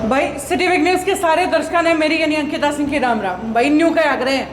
भाई city big news के सारे दर्शकों ने मेरी यानी अंकिता सिंह की राम राम। भाई न्यू के आग्रह हैं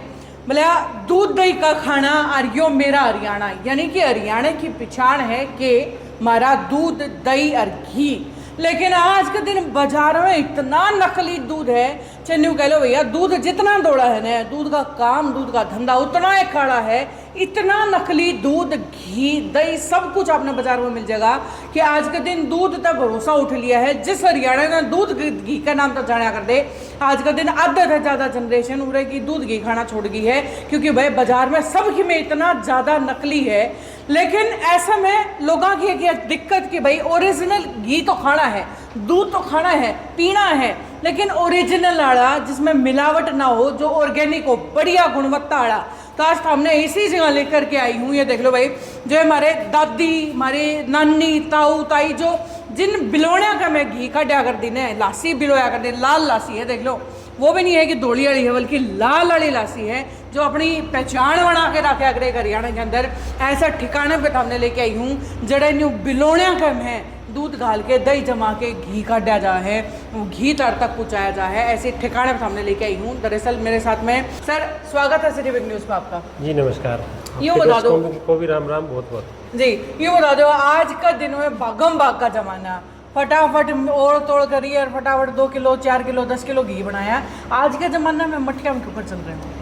बोले दूध दही का खाना आर्यो मेरा हरियाणा, यानी कि हरियाणा की पहचान है कि हमारा दूध दही और घी। लेकिन आज के दिन बाजार में इतना नकली दूध है, चाहे न्यू कह लो भैया, दूध जितना दौड़ा है ना, दूध का काम दूध का धंधा उतना ही खड़ा है। इतना नकली दूध घी दही सब कुछ आपने बाजार में मिल जाएगा कि आज के दिन दूध तक भरोसा उठ लिया है। जिस हरियाणा ने दूध घी का नाम तो जाना कर दे, आज के दिन आधा से ज़्यादा जनरेशन उरे की दूध घी खाना छोड़ गई है, क्योंकि भाई बाजार में सब घी में इतना ज़्यादा नकली है। लेकिन ऐसे में लोगों की एक दिक्कत कि भाई ओरिजिनल घी तो खाना है, दूध तो खाना है, पीना है, लेकिन ओरिजिनल आड़ा जिसमें मिलावट ना हो, जो ऑर्गेनिक हो, बढ़िया गुणवत्ता आड़ा। तो आज हमने इसी जगह लेकर के आई हूँ। ये देख लो भाई, जो हमारे दादी, हमारे नानी, ताऊ ताई, जो जिन बिलोड़िया का मैं घी का डा कर दी ने, लासी बिलोया कर दी, लाल लासी है, देख लो, वो भी नहीं है कि धोली वाली है, बल्कि लाल वाली लासी है, जो अपनी पहचान बना के रखे अगले हरियाणा के अंदर। ऐसा ठिकाने पे हमने लेके आई हूँ जड़े न्यू बिलोड़िया का है, दूध घाल के दही जमा के घी काटा जा है, घी तर तक पहुँचाया जा है। ऐसे ठिकाने पर हमने लेके आई हूँ। दरअसल मेरे साथ में सर, स्वागत है सिटी बिग न्यूज़ में आपका। जी नमस्कार। यूँ बता दो को भी राम राम बहुत बहुत। जी, यूँ बता दो, आज का दिन में भागम भाग का जमाना, फटाफट ओढ़ तोड़ करी और फटाफट 2 किलो 4 किलो 10 किलो घी बनाया। आज के ज़माने में मटके में क्यों चल रहे हैं?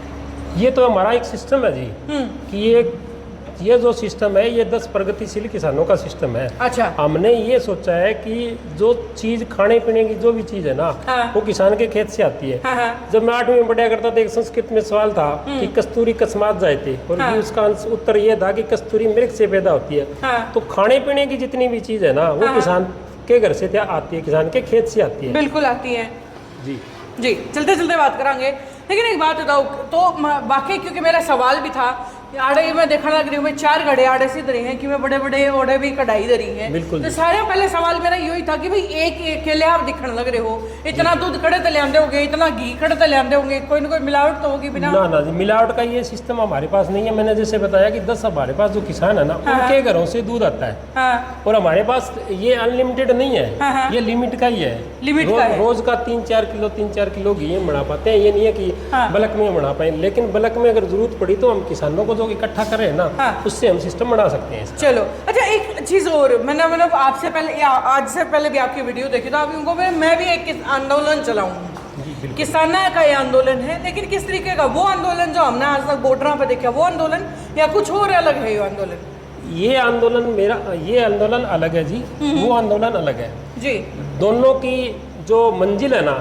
ये तो हमारा एक सिस्टम है जी, कि ये जो सिस्टम है ये 10 प्रगतिशील किसानों का सिस्टम है। अच्छा। हमने ये सोचा है कि जो चीज़ खाने पीने की जो भी चीज़ है ना, हाँ। वो किसान के खेत से आती है। हाँ। जब मैं 8वीं में पढ़ा करता था, एक संस्कृत में सवाल था कि कस्तूरी कस्मात जाते, और हाँ। उसका उत्तर ये था कि कस्तूरी मृग से पैदा होती है। हाँ। तो खाने पीने की जितनी भी चीज़ है ना, वो किसान के घर से आती है, किसान के खेत से आती है। बिल्कुल आती है जी जी। चलते चलते बात करेंगे, लेकिन एक बात बताओ तो बाकी, क्योंकि मेरा सवाल भी था, आड़े में देखने लग रही हूँ, मैं 4 घड़े आड़े से धरी हैं कि मैं बड़े बड़े ओढ़े भी कढ़ाई धरी हैं। बिल्कुल। तो सारे पहले सवाल मेरा यही था कि भाई एक अकेले आप दिखने लग रहे हो, इतना दूध खड़े तो ले आंदे होंगे, इतना घी खड़े तो ले आंदे होंगे, कोई ना कोई मिलावट तो होगी बिना? ना जी, मिलावट का ये सिस्टम हमारे पास नहीं है। मैंने जैसे बताया कि 10 हमारे पास जो किसान है ना, उनके घरों से दूध आता है। हाँ। और हमारे पास ये अनलिमिटेड नहीं है। हाँ। ये लिमिट का ही है। लिमिट का है। रोज का 3-4 किलो घी हम बना पाते हैं। ये नहीं है कि बल्क में बना पाए, लेकिन बल्क में अगर जरूरत पड़ी तो हम किसानों को जो इकट्ठा करें ना, उससे हम सिस्टम बना सकते हैं। चलो अच्छा, एक चीज़ और, मैंने मतलब आपसे पहले या आज से पहले भी आपकी वीडियो देखी, तो आप उनको मैं भी एक आंदोलन चलाऊंगी। किसाना का ये आंदोलन है, लेकिन किस तरीके का? वो आंदोलन जो हमने आज तक बॉर्डर पे देखा, वो आंदोलन, या कुछ और अलग है ये आंदोलन? ये आंदोलन अलग है जी, वो आंदोलन अलग है जी। दोनों की जो मंजिल है ना,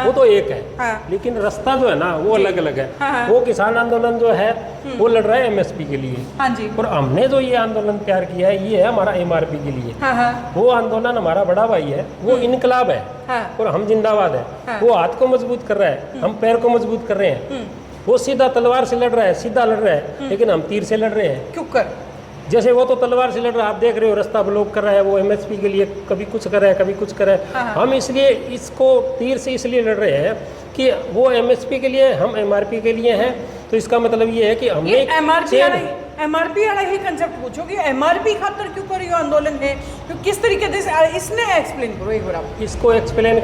वो तो एक है। हाँ। लेकिन रास्ता जो है ना, वो अलग अलग है। हाँ। वो किसान आंदोलन जो है वो लड़ रहा है एमएसपी के लिए। हाँ जी। और हमने जो ये आंदोलन तैयार किया है, ये है हमारा एमआरपी के लिए। हाँ। वो आंदोलन हमारा बड़ा भाई है, वो इनकलाब है। हाँ। और हम जिंदाबाद है। हाँ। वो हाथ को मजबूत कर रहा है, हम पैर को मजबूत कर रहे हैं। वो सीधा तलवार से लड़ रहा है, सीधा लड़ रहा है, लेकिन हम तीर से लड़ रहे हैं। क्यों कर? जैसे वो तो तलवार से लड़ रहा है, आप देख रहे हो, रास्ता ब्लॉक कर रहा है, वो एमएसपी के लिए कभी कुछ कर रहा है, कभी कुछ कर रहा है। हाँ। हम इसलिए इसको तीर से इसलिए लड़ रहे हैं कि वो एमएसपी के लिए, हम एमआरपी के लिए हैं। तो इसका मतलब ये है कि हमने एमआरपी वाला ही कंसेप्ट पूछो कि एमआरपी खातर क्यों कर रही आंदोलन है, तो किस तरीके से इसने एक्सप्लेन करो एक बार आप। इसको एक्सप्लेन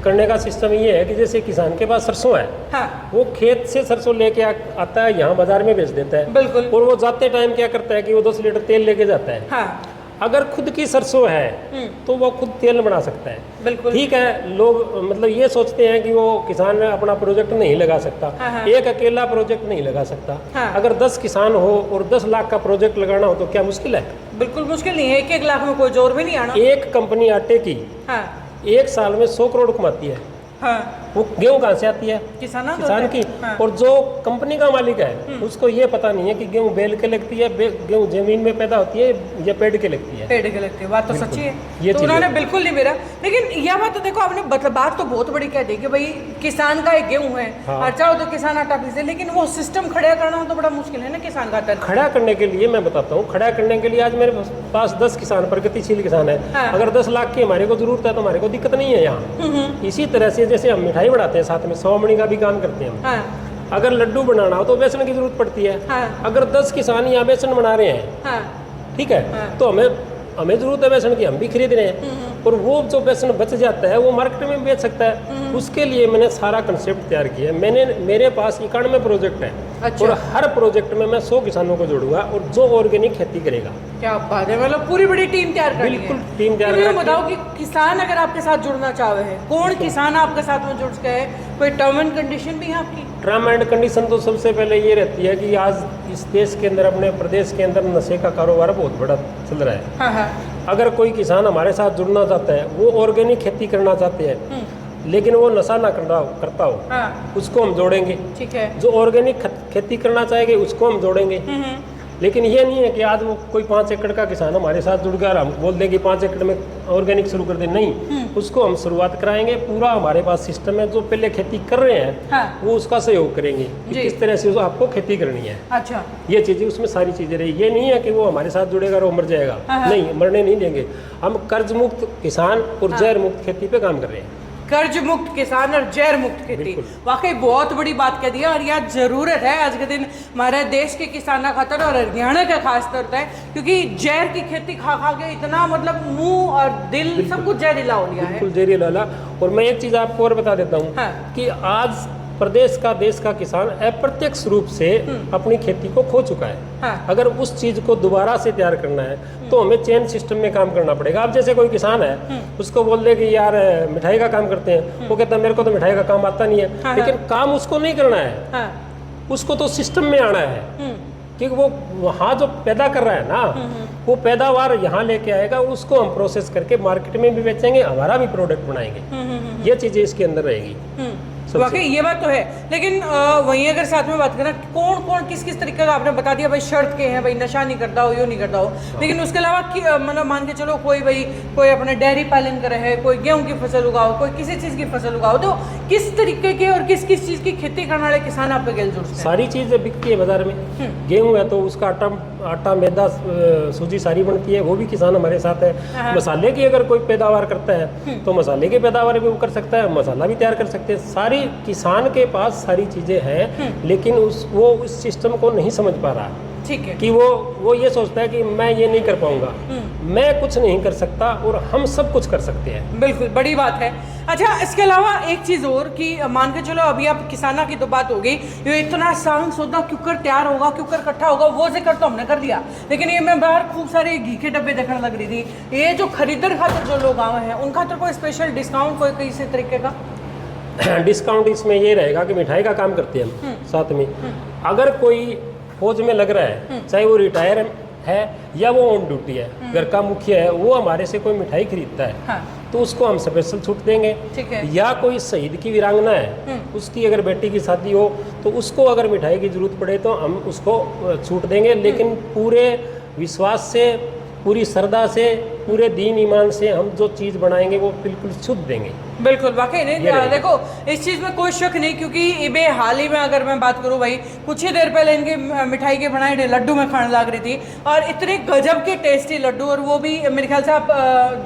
करने का सिस्टम ये है कि जैसे किसान के पास सरसों है। हाँ। वो खेत से सरसों लेके आता है, यहाँ बाजार में बेच देता है। बिल्कुल। और वो जाते टाइम क्या करता है कि वो 10 लीटर तेल लेके जाता है। हाँ। अगर खुद की सरसों है तो वो खुद तेल बना सकता है। बिल्कुल। ठीक है, लोग मतलब ये सोचते हैं कि वो किसान अपना प्रोजेक्ट नहीं लगा सकता। हाँ। एक अकेला प्रोजेक्ट नहीं लगा सकता। हाँ। अगर 10 किसान हो और 10 लाख का प्रोजेक्ट लगाना हो तो क्या मुश्किल है? बिल्कुल मुश्किल नहीं है। 1 लाख में कोई जोर भी नहीं आना। एक कंपनी आटे की हाँ। 1 साल में 100 करोड़ कमाती है। हाँ। वो गेहूं कहाँ से आती है? किसान की। हाँ। और जो कंपनी का मालिक है उसको ये पता नहीं है कि गेहूं बेल के लगती है, गेहूं जमीन में पैदा होती है या पेड़ के लगती है। पेड़ के लगती है, बात तो सच्ची है। ये तो उन्होंने बिल्कुल नहीं मेरा, लेकिन यह बात तो देखो, आपने बात तो बहुत बड़ी कह दी कि भाई किसान का एक गेहूं है। हाँ। अच्छा हो तो किसान आटा पीसे, लेकिन वो सिस्टम खड़ा करना तो बड़ा मुश्किल है ना किसान का। खड़ा करने के लिए मैं बताता हूँ, खड़ा करने के लिए आज मेरे पास 10 किसान प्रगतिशील किसान है। हाँ। अगर 10 लाख की हमारे को जरूरत है तो हमारे को दिक्कत नहीं है यहाँ। इसी तरह से जैसे हम मिठाई बनाते हैं, साथ में 100 मणि का भी काम करते हैं हम। हाँ। अगर लड्डू बनाना हो तो बेसन की जरूरत पड़ती है। हाँ। अगर 10 किसान यहाँ बेसन बना रहे हैं, हाँ। ठीक है, हाँ। तो हमें जरूरत है बेसन की, हम भी खरीद रहे हैं। और वो जो बेसन बच जाता है वो मार्केट में बेच सकता है। उसके लिए मैंने सारा कंसेप्ट तैयार किया है। मेरे पास 91 प्रोजेक्ट है। अच्छा। और हर प्रोजेक्ट में मैं 100 किसानों को जोड़ूंगा और जो ऑर्गेनिक खेती करेगा। क्या बात है, मतलब पूरी बड़ी टीम तैयार कर ली है। बिल्कुल टीम तैयार मुझे कर बताओ कि किसान अगर आपके साथ जुड़ना चाहे है, कौन किसान आपके साथ में जुड़ गए, कोई टर्म एंड कंडीशन भी है आपकी? टर्म एंड कंडीशन तो सबसे पहले ये रहती है कि आज इस देश के अंदर, अपने प्रदेश के अंदर नशे का कारोबार बहुत बड़ा चल रहा है। हाँ हाँ। अगर कोई किसान हमारे साथ जुड़ना चाहता है, वो ऑर्गेनिक खेती करना चाहते हैं लेकिन वो नशा ना करता हो, हाँ। उसको हम जोड़ेंगे। ठीक है। जो ऑर्गेनिक खेती करना चाहेंगे उसको हम जोड़ेंगे। लेकिन ये नहीं है कि आज वो कोई 5 एकड़ का किसान हमारे साथ जुड़ गया और हम बोल दें कि 5 एकड़ में ऑर्गेनिक शुरू कर दें, नहीं, उसको हम शुरुआत कराएंगे। पूरा हमारे पास सिस्टम है। जो पहले खेती कर रहे हैं हाँ। वो उसका सहयोग करेंगे कि किस तरह से आपको खेती करनी है। अच्छा। ये चीज़ें उसमें सारी चीज़ें रही। ये नहीं है कि वो हमारे साथ जुड़ेगा और वो मर जाएगा। नहीं, मरने नहीं देंगे। हम कर्ज मुक्त किसान और जहर मुक्त खेती पे काम कर रहे हैं। कर्ज मुक्त किसान और जहर मुक्त खेती, वाकई बहुत बड़ी बात कह दी है। और यह जरूरत है आज के दिन हमारे देश के किसानों खातर और हरियाणा का खास तौर पर, क्योंकि जहर की खेती खा खा के इतना मतलब मुंह और दिल सब कुछ जहरीला हो गया है। बिल्कुल जहरीला। और मैं एक चीज़ आपको और बता देता हूँ कि आज प्रदेश का, देश का किसान अप्रत्यक्ष रूप से अपनी खेती को खो चुका है। हाँ। अगर उस चीज को दोबारा से तैयार करना है तो हमें चेन सिस्टम में काम करना पड़ेगा। अब जैसे कोई किसान है, उसको बोल दे कि यार मिठाई का काम करते हैं, वो कहता है मेरे को तो मिठाई का काम आता नहीं है। हाँ, लेकिन काम उसको नहीं करना है। हाँ। उसको तो सिस्टम में आना है, क्योंकि वो वहाँ जो पैदा कर रहा है ना, वो पैदावार यहाँ लेके आएगा, उसको हम प्रोसेस करके मार्केट में भी बेचेंगे, हमारा भी प्रोडक्ट बनाएंगे। ये चीजें इसके अंदर रहेगी। वाकई ये बात तो है। लेकिन वहीं अगर साथ में बात करें, कौन कौन किस किस तरीके का, आपने बता दिया भाई शर्त के हैं, भाई नशा नहीं करता हो, यो नहीं करता हो, लेकिन उसके अलावा मतलब मान के चलो कोई अपने डेयरी पालन करे है, कोई गेहूं की फसल उगाओ, कोई किसी चीज़ की फसल उगाओ, तो किस तरीके के और किस किस चीज़ की खेती करने वाले किसान आपके गेल जुड़ते हैं? सारी चीज़ें बिकती है बाजार में। गेहूँ है तो उसका आटा मैदा सूजी सारी बनती है, वो भी किसान हमारे साथ है। मसाले की अगर कोई पैदावार करता है तो मसाले की पैदावार भी वो कर सकता है, मसाला भी तैयार कर सकते हैं। सारी किसान के पास सारी चीजें हैं, लेकिन वो उस सिस्टम को नहीं समझ पा रहा। ठीक है। कि वो ये सोचता है कि मैं ये नहीं कर पाऊंगा, मैं कुछ नहीं कर सकता, और हम सब कुछ कर सकते हैं। बिल्कुल बड़ी बात है। अच्छा, इसके अलावा एक चीज़ और कि मान के चलो अभी आप किसाना की तो बात हो गई, ये इतना सावन सौदा क्यों तैयार होगा, क्यों इकट्ठा होगा, वो जिक्र तो हमने कर दिया। लेकिन ये मैं बाहर खूब सारे घी के डब्बे देखने लग रही थी। ये जो खरीदर खातर जो लोग आए हैं उन खातर कोई स्पेशल डिस्काउंट कोई किसी तरीके का? डिस्काउंट इसमें ये रहेगा कि मिठाई का काम करते हैं हम साथ में। अगर कोई फौज में लग रहा है, चाहे वो रिटायर है या वो ऑन ड्यूटी है, घर का मुखिया है, वो हमारे से कोई मिठाई खरीदता है, हाँ। तो उसको हम स्पेशल छूट देंगे। ठीक है। या कोई शहीद की वीरांगना है, उसकी अगर बेटी की शादी हो तो उसको अगर मिठाई की जरूरत पड़े तो हम उसको छूट देंगे। लेकिन पूरे विश्वास से, पूरी श्रद्धा से, पूरे दीन ईमान से हम जो चीज़ बनाएंगे वो बिल्कुल शुद्ध देंगे। बिल्कुल वाकई नहीं, देखो इस चीज़ में कोई शक नहीं, क्योंकि इबे हाल ही में अगर मैं बात करूँ भाई, कुछ ही देर पहले इनकी मिठाई के बनाए लड्डू में खाने लग रही थी, और इतने गजब के टेस्टी लड्डू, और वो भी मेरे ख्याल से आप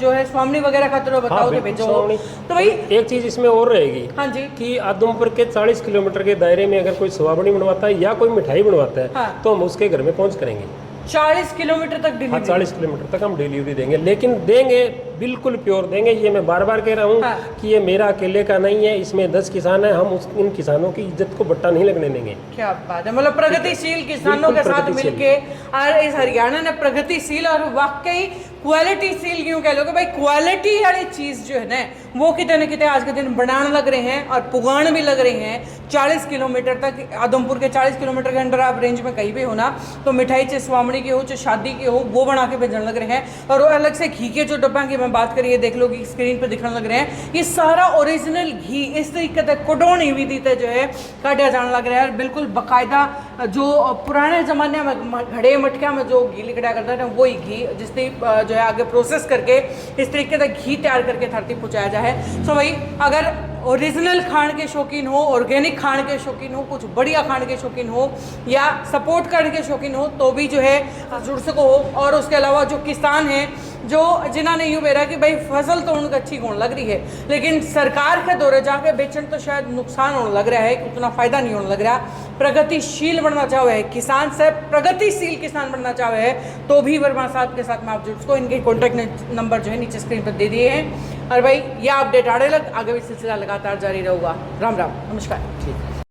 जो है स्वामी वगैरह का तो बताओ तो भेजो। तो भाई एक चीज़ इसमें और रहेगी, हाँ जी, कि आदमपुर के 40 किलोमीटर के दायरे में अगर कोई सोहाबड़ी बनवाता है या कोई मिठाई बनवाता है, हाँ। तो हम उसके घर में पहुँच करेंगे। 40 किलोमीटर तक डिलीवरी? हाँ, 40 किलोमीटर तक हम डिलीवरी देंगे, लेकिन देंगे बिल्कुल प्योर देंगे। ये मैं बार बार कह रहा हूँ कि ये मेरा अकेले का नहीं है, इसमें 10 किसान हैं, हम इन किसानों की इज्जत को बट्टा नहीं लगने देंगे। क्या बात है, मतलब प्रगतिशील किसानों के साथ मिलके और इस हरियाणा ने प्रगतिशील और वाकई क्वालिटीशील क्यों कह लो कि भाई क्वालिटी वाली चीज़ जो है ना वो कितने न कितने आज के दिन बनाने लग रहे हैं और पुगाण भी लग रहे हैं। 40 किलोमीटर तक, आदमपुर के 40 किलोमीटर के अंदर आप रेंज में कहीं भी हो ना, तो मिठाई चाहे स्वामणी की हो चाहे शादी की हो, वो बना के भेजने लग रहे हैं। और अलग से घी के जो डब्बा की मैं बात करिए, देख लो कि स्क्रीन पर दिखने लग रहे हैं, ये सारा ओरिजिनल घी इस तरीके से कुडोनी विधि से जो है काटा जाने लग रहा है। बिल्कुल बाकायदा जो पुराने ज़माने में घड़े मटकिया में जो घी लिकड़ा करता था वही घी जिसने जो है आगे प्रोसेस करके इस तरीके से घी तैयार करके धरती पहुँचाया जाए। सो भाई अगर ओरिजिनल खाण के शौकीन हो, ऑर्गेनिक खाण के शौकीन हो, कुछ बढ़िया खाण के शौकीन हो या सपोर्ट करने के शौकीन हो, तो भी जो है जुड़ सको। और उसके अलावा जो किसान हैं जो जिन्होंने यूँ मेरा कि भाई फसल तो उनको अच्छी होने लग रही है, लेकिन सरकार के दौरे जाके बेचन तो शायद नुकसान होने लग रहा है, उतना फ़ायदा नहीं होने लग रहा। प्रगतिशील बनना चाहे है किसान से, प्रगतिशील किसान बनना चाहे है तो भी वर्मा साहब के साथ में आप जुड़ सको। इनके कॉन्टैक्ट नंबर जो है नीचे स्क्रीन पर दे दिए हैं। और भाई यह अपडेट आने लग, आगे भी सिलसिला लगातार जारी रहेगा। राम राम, नमस्कार। ठीक है।